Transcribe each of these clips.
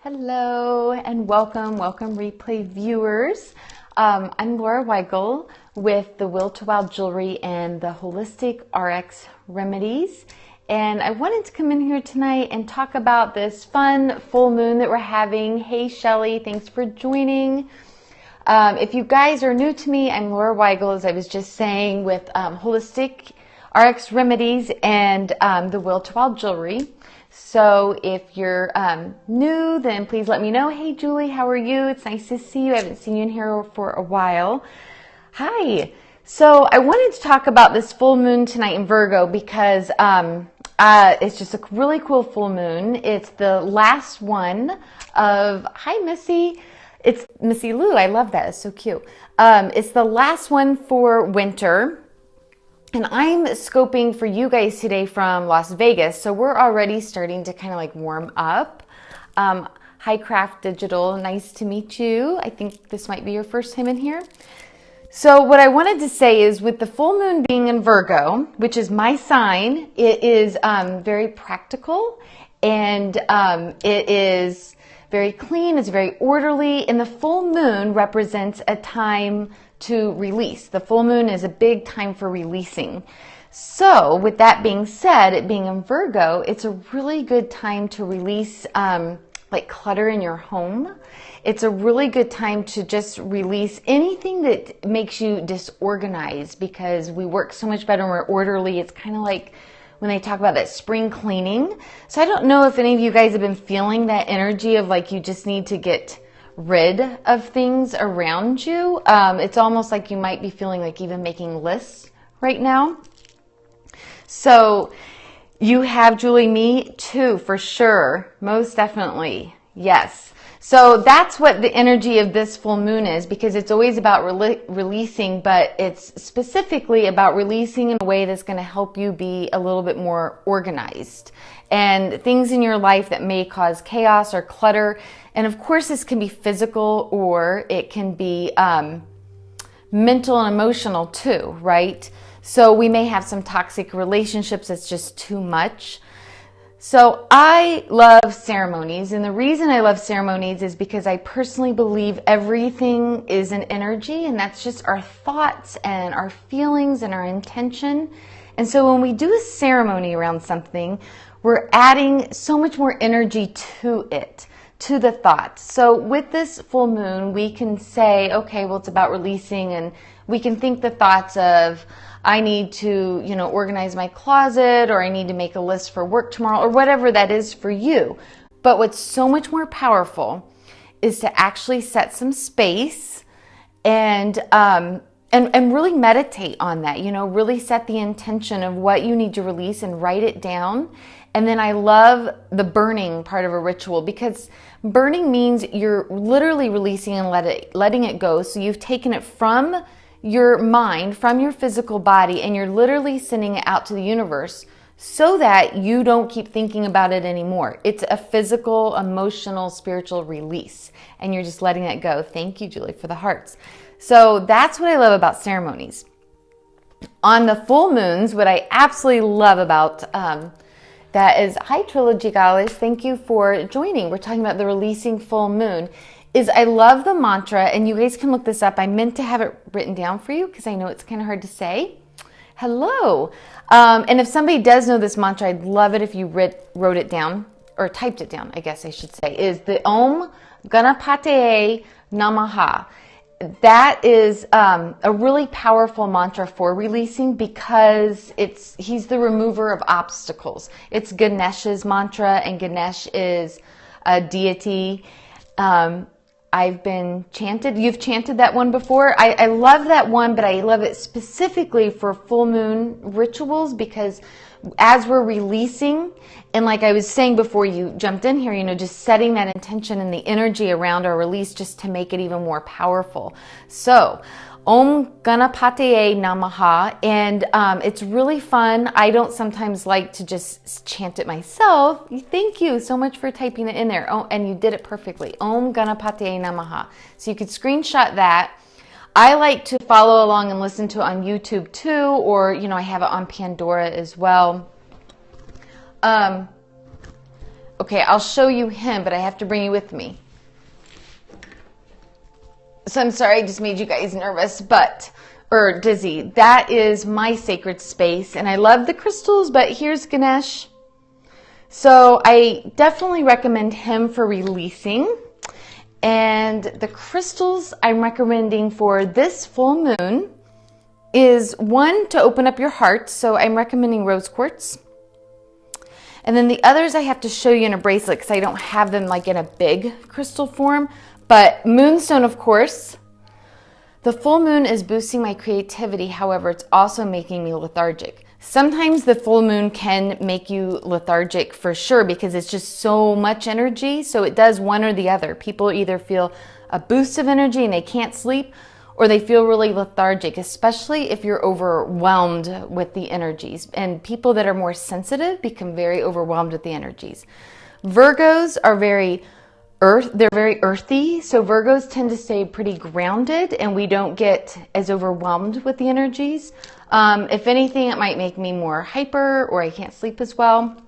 Hello and welcome replay viewers. I'm Laura Weigel with the Will to Wild Jewelry and the Holistic RX Remedies. And I wanted to come in here tonight and talk about this fun full moon that we're having. Hey Shelly, thanks for joining. If you guys are new to me, I'm Laura Weigel, as I was just saying, with Holistic RX Remedies and the Will to Wild Jewelry. So if you're new, then please let me know. Hey Julie, how are you? It's nice to see you. I haven't seen you in here for a while. Hi. So I wanted to talk about this full moon tonight in Virgo because it's just a really cool full moon. It's the last one of, hi Missy. It's Missy Lou. I love that. It's so cute. It's the last one for winter. And I'm scoping for you guys today from Las Vegas. So we're already starting to kind of like warm up. Hi Craft Digital, nice to meet you. I think this might be your first time in here. So what I wanted to say is with the full moon being in Virgo, which is my sign, it is very practical and it is very clean, it's very orderly, and the full moon represents a time to release. The full moon is a big time for releasing. So with that being said, it being in Virgo, it's a really good time to release like clutter in your home. It's a really good time to just release anything that makes you disorganized, because we work so much better when we're orderly. It's kind of like when they talk about that spring cleaning. So I don't know if any of you guys have been feeling that energy of like you just need to get rid of things around you. It's almost like you might be feeling like even making lists right now. So you have Julie, me too, for sure. Most definitely. Yes. So that's what the energy of this full moon is, because it's always about releasing, but it's specifically about releasing in a way that's going to help you be a little bit more organized. And things in your life that may cause chaos or clutter. And of course, this can be physical or it can be mental and emotional too, right? So we may have some toxic relationships that's just too much. So I love ceremonies, and the reason I love ceremonies is because I personally believe everything is an energy, and that's just our thoughts and our feelings and our intention. And so when we do a ceremony around something, we're adding so much more energy to it, to the thoughts. So with this full moon, we can say, okay, well, it's about releasing, and we can think the thoughts of, I need to, organize my closet, or I need to make a list for work tomorrow, or whatever that is for you. But what's so much more powerful is to actually set some space and really meditate on that, really set the intention of what you need to release and write it down. And then I love the burning part of a ritual, because burning means you're literally releasing and letting it go. So you've taken it from your mind, from your physical body, and you're literally sending it out to the universe so that you don't keep thinking about it anymore. It's a physical, emotional, spiritual release, and you're just letting it go. Thank you, Julie, for the hearts. So that's what I love about ceremonies. On the full moons, what I absolutely love about that is, hi Trilogy Gallus, thank you for joining. We're talking about the releasing full moon. Is I love the mantra, and you guys can look this up. I meant to have it written down for you because I know it's kind of hard to say. Hello. And if somebody does know this mantra, I'd love it if you wrote it down, or typed it down, I guess I should say, is the Om Ganapataye Namaha. That is a really powerful mantra for releasing, because he's the remover of obstacles. It's Ganesh's mantra, and Ganesh is a deity. I've been chanted. You've chanted that one before. I love that one, but I love it specifically for full moon rituals, because as we're releasing, and like I was saying before you jumped in here, just setting that intention and the energy around our release just to make it even more powerful. So Om Ganapataye Namaha, and it's really fun. I don't sometimes like to just chant it myself. Thank you so much for typing it in there. Oh, and you did it perfectly. Om Ganapataye Namaha. So you could screenshot that. I like to follow along and listen to it on YouTube too, or I have it on Pandora as well. Okay, I'll show you him, but I have to bring you with me. So I'm sorry I just made you guys nervous, or dizzy. That is my sacred space, and I love the crystals, but here's Ganesh. So I definitely recommend him for releasing. And the crystals I'm recommending for this full moon is one, to open up your heart. So I'm recommending rose quartz. And then the others I have to show you in a bracelet because I don't have them like in a big crystal form. But moonstone, of course. The full moon is boosting my creativity. However, it's also making me lethargic. Sometimes the full moon can make you lethargic for sure because it's just so much energy. So it does one or the other. People either feel a boost of energy and they can't sleep, or they feel really lethargic, especially if you're overwhelmed with the energies. And people that are more sensitive become very overwhelmed with the energies. Virgos are very they're very earthy, so Virgos tend to stay pretty grounded and we don't get as overwhelmed with the energies. If anything, it might make me more hyper or I can't sleep as well.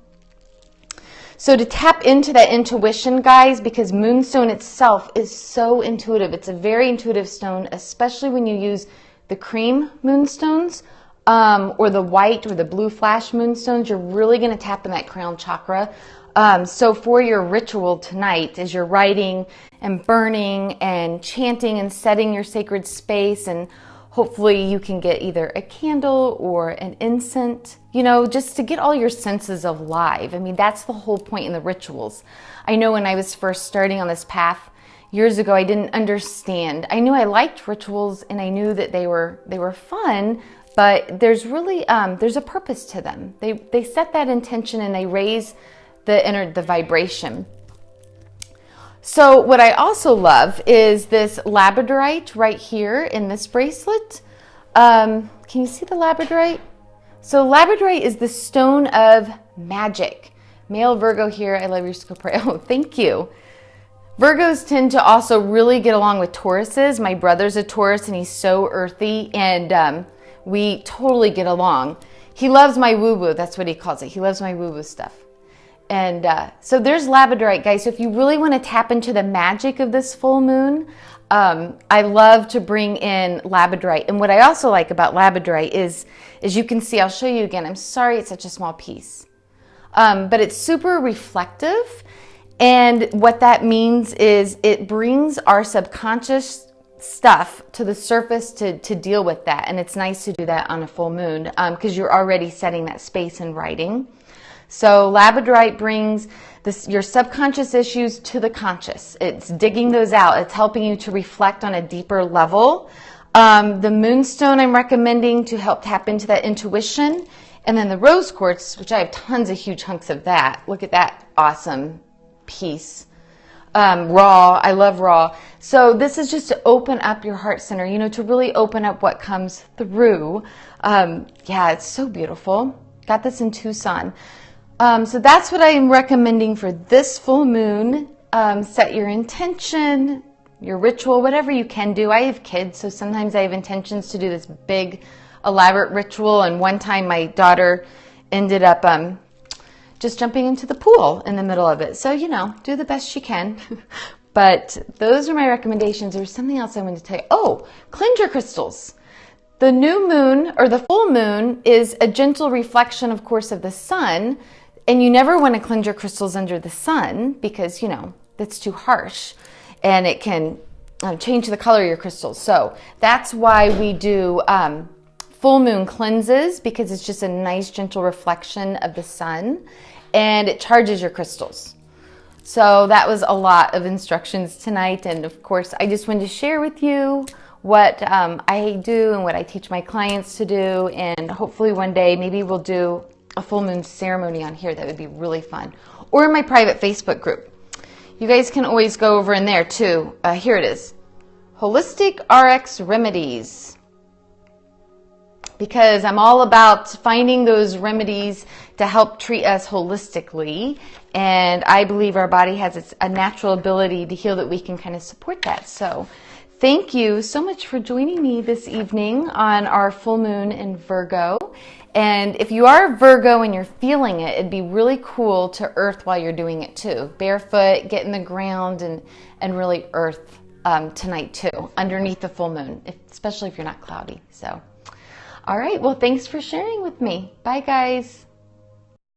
So to tap into that intuition, guys, because moonstone itself is so intuitive. It's a very intuitive stone, especially when you use the cream moonstones or the white or the blue flash moonstones. You're really going to tap in that crown chakra. So for your ritual tonight, as you're writing and burning and chanting and setting your sacred space, and hopefully you can get either a candle or an incense, you know, just to get all your senses alive. I mean, that's the whole point in the rituals. I know when I was first starting on this path years ago, I didn't understand. I knew I liked rituals and I knew that they were fun, but there's really, there's a purpose to them. They set that intention and they raise the vibration. So what I also love is this labradorite right here in this bracelet. Can you see the labradorite? So labradorite is the stone of magic. Male Virgo here, I love your scope. Oh, thank you. Virgos tend to also really get along with Tauruses. My brother's a Taurus and he's so earthy, and we totally get along. He loves my woo-woo, that's what he calls it. He loves my woo-woo stuff. And so there's labradorite, guys. So if you really want to tap into the magic of this full moon, I love to bring in labradorite. And what I also like about labradorite is, as you can see, I'll show you again. I'm sorry it's such a small piece. But it's super reflective. And what that means is it brings our subconscious stuff to the surface to deal with that. And it's nice to do that on a full moon because you're already setting that space in writing. So labradorite brings your subconscious issues to the conscious. It's digging those out. It's helping you to reflect on a deeper level. The moonstone I'm recommending to help tap into that intuition. And then the rose quartz, which I have tons of huge hunks of that. Look at that awesome piece. Raw. I love raw. So this is just to open up your heart center, you know, to really open up what comes through. Yeah, it's so beautiful. Got this in Tucson. So that's what I am recommending for this full moon. Set your intention, your ritual, whatever you can do. I have kids, so sometimes I have intentions to do this big, elaborate ritual. And one time my daughter ended up just jumping into the pool in the middle of it. So, you know, do the best she can. But those are my recommendations. There's something else I wanted to tell you. Oh, cleanse your crystals. The new moon or the full moon is a gentle reflection, of course, of the sun. And you never want to cleanse your crystals under the sun because, you know, that's too harsh and it can change the color of your crystals. So that's why we do full moon cleanses, because it's just a nice, gentle reflection of the sun and it charges your crystals. So that was a lot of instructions tonight. And of course, I just wanted to share with you what I do and what I teach my clients to do. And hopefully one day, maybe we'll do a full moon ceremony on here. That would be really fun. Or in my private Facebook group. You guys can always go over in there too. Here it is. Holistic RX Remedies. Because I'm all about finding those remedies to help treat us holistically. And I believe our body has a natural ability to heal that we can kind of support that. So thank you so much for joining me this evening on our full moon in Virgo. And if you are Virgo and you're feeling it, it'd be really cool to earth while you're doing it too. Barefoot, get in the ground and really earth tonight too, underneath the full moon, especially if you're not cloudy. So, all right, well, thanks for sharing with me. Bye, guys.